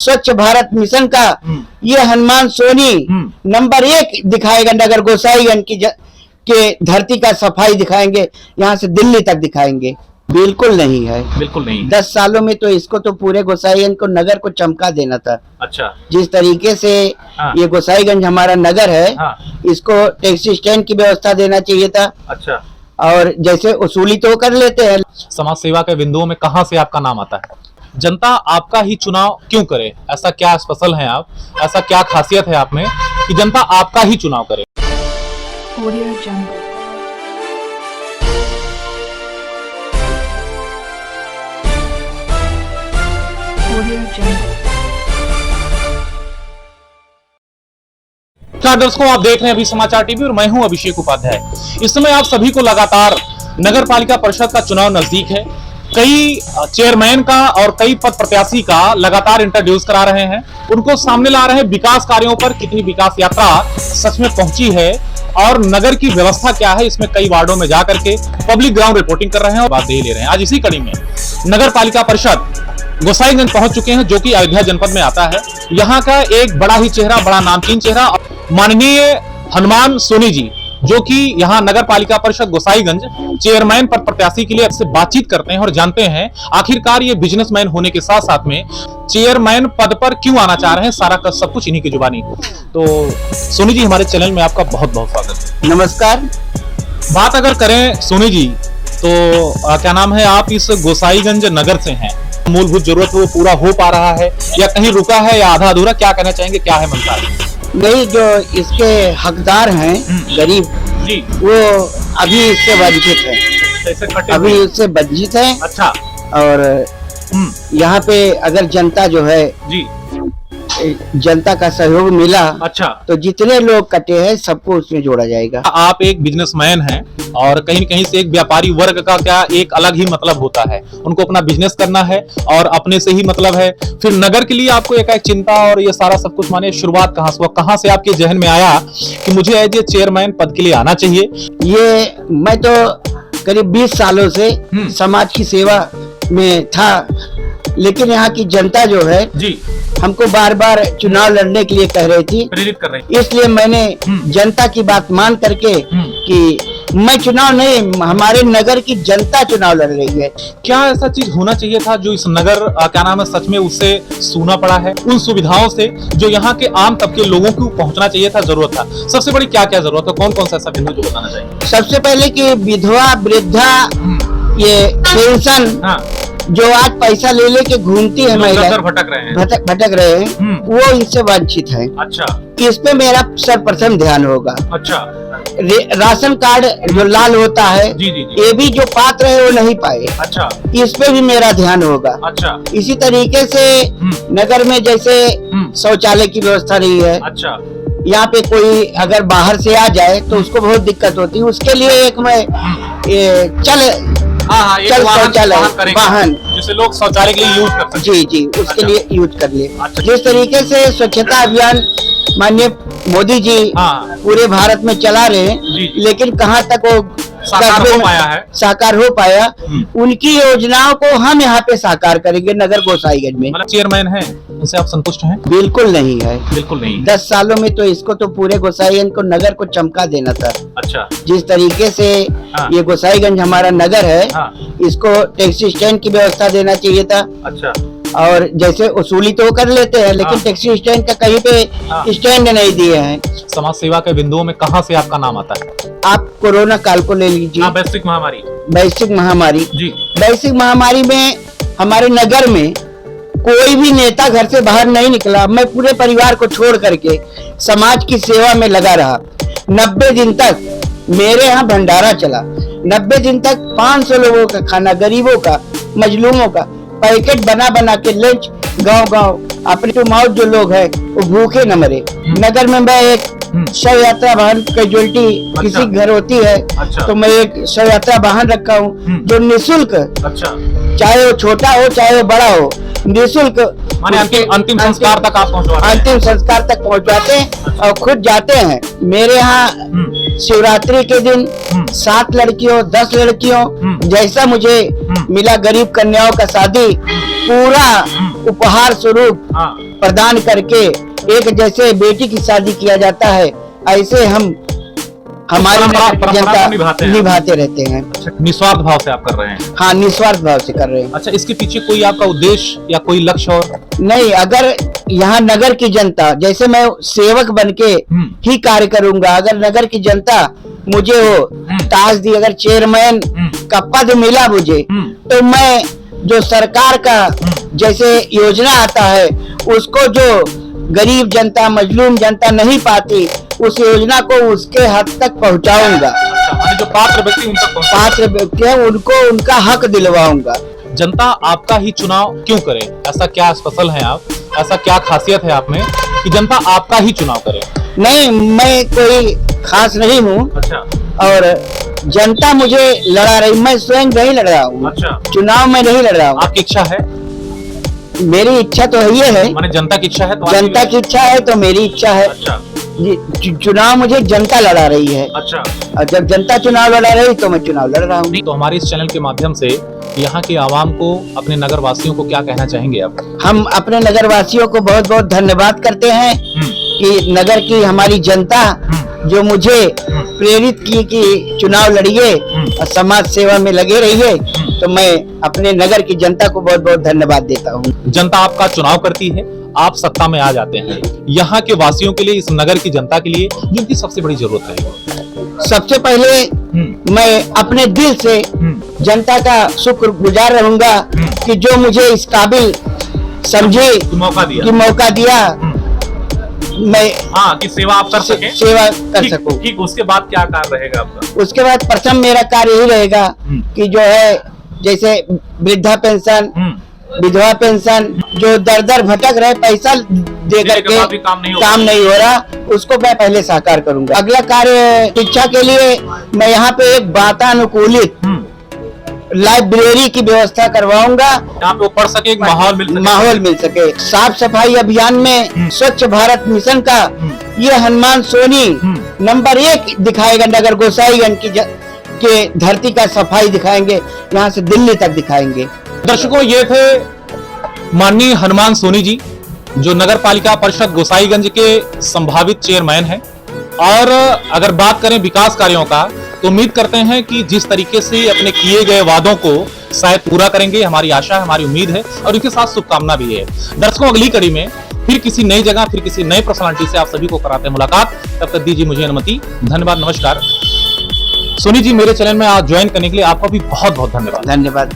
स्वच्छ भारत मिशन का ये हनुमान सोनी नंबर 1 दिखाएगा। नगर गोसाईगंज के धरती का सफाई दिखाएंगे, यहाँ से दिल्ली तक दिखाएंगे। बिल्कुल नहीं है, बिल्कुल नहीं। 10 सालों में तो इसको तो पूरे गोसाईगंज को नगर को चमका देना था। अच्छा, जिस तरीके से ये गोसाईगंज हमारा नगर है, इसको टैक्सी स्टैंड की व्यवस्था देना चाहिए था। अच्छा, और जैसे वसूली तो कर लेते हैं। समाज सेवा के बिंदुओं में कहां से आपका नाम आता है? जनता आपका ही चुनाव क्यों करे? ऐसा क्या स्पेशल है आप, ऐसा क्या खासियत है आप में कि जनता आपका ही चुनाव करे? Audio Jungle। Audio Jungle। दर्शकों, आप देख रहे हैं अभी समाचार टीवी और मैं हूं अभिषेक उपाध्याय। इस समय आप सभी को लगातार नगर पालिका परिषद का चुनाव नजदीक है। कई चेयरमैन का और कई पद प्रत्याशी का लगातार इंट्रोड्यूस करा रहे हैं, उनको सामने ला रहे हैं विकास कार्यों पर कितनी विकास यात्रा सच में पहुंची है और नगर की व्यवस्था क्या है। इसमें कई वार्डों में जाकर के पब्लिक ग्राउंड रिपोर्टिंग कर रहे हैं और बात ले रहे हैं। आज इसी कड़ी में नगर पालिका परिषद गोसाईगंज पहुंच चुके हैं, जो कि अयोध्या जनपद में आता है। यहाँ का एक बड़ा ही चेहरा, बड़ा नामचीन चेहरा माननीय हनुमान सोनी जी, जो कि यहाँ नगर पालिका परिषद गोसाईगंज चेयरमैन पद प्रत्याशी के लिए आपसे बातचीत करते हैं और जानते हैं आखिरकार ये बिजनेसमैन होने के साथ साथ में चेयरमैन पद पर क्यों आना चाह रहे हैं। सारा का सब कुछ इन्हीं की जुबानी। तो सोनी जी, हमारे चैनल में आपका बहुत बहुत स्वागत है। नमस्कार। बात अगर करें सोनी जी, तो क्या नाम है, आप इस गोसाईगंज नगर से हैं, मूलभूत जरूरत वो पूरा हो पा रहा है या कहीं रुका है या आधा अधूरा, क्या कहना चाहेंगे, क्या है मंशा? नहीं, जो इसके हकदार हैं गरीब जी, वो अभी इससे वंचित है, अभी इससे वंचित है। अच्छा, और यहाँ पे अगर जनता जो है जी, जनता का सहयोग मिला, अच्छा, तो जितने लोग कटे हैं सबको उसमें जोड़ा जाएगा। आप एक बिजनेसमैन हैं और कहीं न कहीं से एक व्यापारी वर्ग का क्या एक अलग ही मतलब होता है, उनको अपना बिजनेस करना है और अपने से ही मतलब है। फिर नगर के लिए आपको एक चिंता और ये सारा सब कुछ, माने शुरुआत कहाँ से हुआ, कहाँ से आपके जहन में आया कि मुझे एज ए चेयरमैन पद के लिए आना चाहिए? ये मैं तो करीब 20 सालों से समाज की सेवा में था, लेकिन यहाँ की जनता जो है जी हमको बार बार चुनाव लड़ने के लिए कह रही थी, प्रेरित कर रही। इसलिए मैंने जनता की बात मान करके कि मैं चुनाव नहीं, हमारे नगर की जनता चुनाव लड़ रही है। क्या ऐसा चीज होना चाहिए था जो इस नगर क्या नाम है सच में उससे सूना पड़ा है, उन सुविधाओं से जो यहाँ के आम तबके लोगों को पहुँचना चाहिए था, जरूरत था? सबसे बड़ी क्या क्या जरूरत है, कौन कौन सा ऐसा बिंदु जो बताना चाहिए? सबसे पहले कि विधवा वृद्धा ये पेंशन जो आज पैसा ले लेके घूमती है, महिला भटक रहे हैं, वो इससे वंचित है। अच्छा, इस पे मेरा सर्वप्रथम ध्यान होगा। अच्छा, राशन कार्ड जो लाल होता है, जी, ये भी जो पात्र है वो नहीं पाए। अच्छा, इस पे भी मेरा ध्यान होगा। अच्छा, इसी तरीके से नगर में जैसे शौचालय की व्यवस्था नहीं है। अच्छा, यहाँ पे कोई अगर बाहर से आ जाए तो उसको बहुत दिक्कत होती है। उसके लिए एक मैं चल शौचालय वाहन जिसे लोग शौचालय के लिए यूज करते हैं, जी जी, उसके लिए यूज कर ले। जिस तरीके से स्वच्छता अभियान माननीय मोदी जी पूरे भारत में चला रहे हैं, लेकिन कहाँ तक वो साकार हो पाया, उनकी योजनाओं को हम यहाँ पे साकार करेंगे नगर गोसाईगंज में। चेयरमैन है, उनसे आप संतुष्ट हैं? बिल्कुल नहीं है, बिल्कुल नहीं। 10 सालों में तो इसको तो पूरे गोसाईगंज को नगर को चमका देना था। अच्छा, जिस तरीके से ये गोसाईगंज हमारा नगर है, इसको टैक्सी स्टैंड की व्यवस्था देना चाहिए था। अच्छा, और जैसे वसूली तो कर लेते हैं, लेकिन टैक्सी स्टैंड का कहीं पे स्टैंड नहीं दिए हैं। समाज सेवा के बिंदुओं में कहां से आपका नाम आता है? आप कोरोना काल को ले लीजिए, वैश्विक महामारी जी, वैश्विक महामारी में हमारे नगर में कोई भी नेता घर से बाहर नहीं निकला। मैं पूरे परिवार को छोड़ करके समाज की सेवा में लगा रहा। 90 दिन तक मेरे यहाँ भंडारा चला। 90 दिन तक 500 लोगों का खाना, गरीबों का, मजलूमों का पैकेट बना बना के लंच गांव अपने तो माउथ जो लोग हैं वो भूखे न मरे। नगर में मैं एक शव यात्रा वाहन कैजुअलिटी किसी घर होती है, तो मैं एक शव यात्रा वाहन रखा हूँ जो निःशुल्क, चाहे वो छोटा हो चाहे वो बड़ा हो, निःशुल्क अंतिम संस्कार तक आप अंतिम संस्कार तक पहुँचवाते हैं और खुद जाते हैं। मेरे यहाँ शिवरात्रि के दिन 7 लड़कियों 10 लड़कियों जैसा मुझे मिला, गरीब कन्याओं का शादी पूरा उपहार स्वरूप हाँ। प्रदान करके एक जैसे बेटी की शादी किया जाता है, ऐसे हम हमारी परंपरा जनता को निभाते रहते हैं। अच्छा, निस्वार्थ भाव से आप कर रहे हैं। हाँ, निस्वार्थ भाव से कर रहे हैं। अच्छा, इसके पीछे कोई आपका उद्देश्य या कोई लक्ष्य और? नहीं, अगर यहाँ नगर की जनता, जैसे मैं सेवक बनके ही कार्य करूंगा, अगर नगर की जनता मुझे वो ताज दी, अगर चेयरमैन का पद मिला मुझे, तो मैं जो सरकार का जैसे योजना आता है उसको जो गरीब जनता, मजलूम जनता नहीं पाती, उस योजना को उसके हद तक पहुंचाऊंगा। अच्छा, जो पात्र व्यक्ति उन तक पात्र व्यक्ति है उनको उनका हक दिलवाऊंगा। जनता आपका ही चुनाव क्यों करे? ऐसा क्या स्पेशल है आप, ऐसा क्या खासियत है आप में कि जनता आपका ही चुनाव करे? नहीं, मैं कोई खास नहीं हूँ। अच्छा। और जनता मुझे लड़ा रही, मैं स्वयं नहीं लड़ रहा हूँ। अच्छा। चुनाव में नहीं लड़ रहा हूँ। आपकी इच्छा है? मेरी इच्छा तो ये है, माने जनता की इच्छा है तो जनता की इच्छा है तो मेरी इच्छा है। अच्छा। चुनाव मुझे जनता लड़ा रही है। अच्छा। और जब जनता चुनाव लड़ा रही तो मैं चुनाव लड़ रहा हूँ। तो हमारे इस चैनल के माध्यम से यहाँ के आवाम को, अपने नगर वासियों को क्या कहना चाहेंगे आप? हम अपने नगर वासियों को बहुत बहुत धन्यवाद करते हैं कि नगर की हमारी जनता जो मुझे प्रेरित की कि चुनाव लड़िए और समाज सेवा में लगे रहिए, तो मैं अपने नगर की जनता को बहुत बहुत धन्यवाद देता हूँ। जनता आपका चुनाव करती है, आप सत्ता में आ जाते हैं। यहाँ के वासियों के लिए, इस नगर की जनता के लिए जिनकी सबसे बड़ी जरूरत है? सबसे पहले मैं अपने दिल से जनता का शुक्रगुजार रहूंगा कि जो मुझे इस काबिल समझे कि मौका दिया मैं कि सेवा आप कर सकें, सेवा कर सकूं। ठीक, उसके बाद क्या कार्य रहेगा आपका? उसके बाद प्रथम मेरा कार्य यही रहेगा कि जो है जैसे वृद्धा पेंशन, विधवा पेंशन, जो दर दर भटक रहे, पैसा दे करके काम नहीं हो रहा, उसको मैं पहले साकार करूंगा। अगला कार्य शिक्षा के लिए मैं यहाँ पे एक वातानुकूलित लाइब्रेरी की व्यवस्था करवाऊंगा, जहाँ पे वो पढ़ सके, एक माहौल मिल सके। साफ सफाई अभियान में स्वच्छ भारत मिशन का ये हनुमान सोनी नंबर 1 दिखाएगा। नगर गोसाईगंज के धरती का सफाई दिखाएंगे, यहाँ से दिल्ली तक दिखाएंगे। दर्शकों, ये थे माननीय हनुमान सोनी जी, जो नगर पालिका परिषद गोसाईगंज के संभावित चेयरमैन हैं। और अगर बात करें विकास कार्यों का, तो उम्मीद करते हैं कि जिस तरीके से अपने किए गए वादों को शायद पूरा करेंगे, हमारी आशा है, हमारी उम्मीद है, और इसके साथ शुभकामना भी है। दर्शकों, अगली कड़ी में फिर किसी नई जगह, फिर किसी नए पर्सनालिटी से आप सभी को कराते हैं मुलाकात। तब तक दीजिए मुझे अनुमति। धन्यवाद, नमस्कार। सोनी जी, मेरे चैनल में आज ज्वाइन करने के लिए आपका भी बहुत बहुत धन्यवाद। धन्यवाद।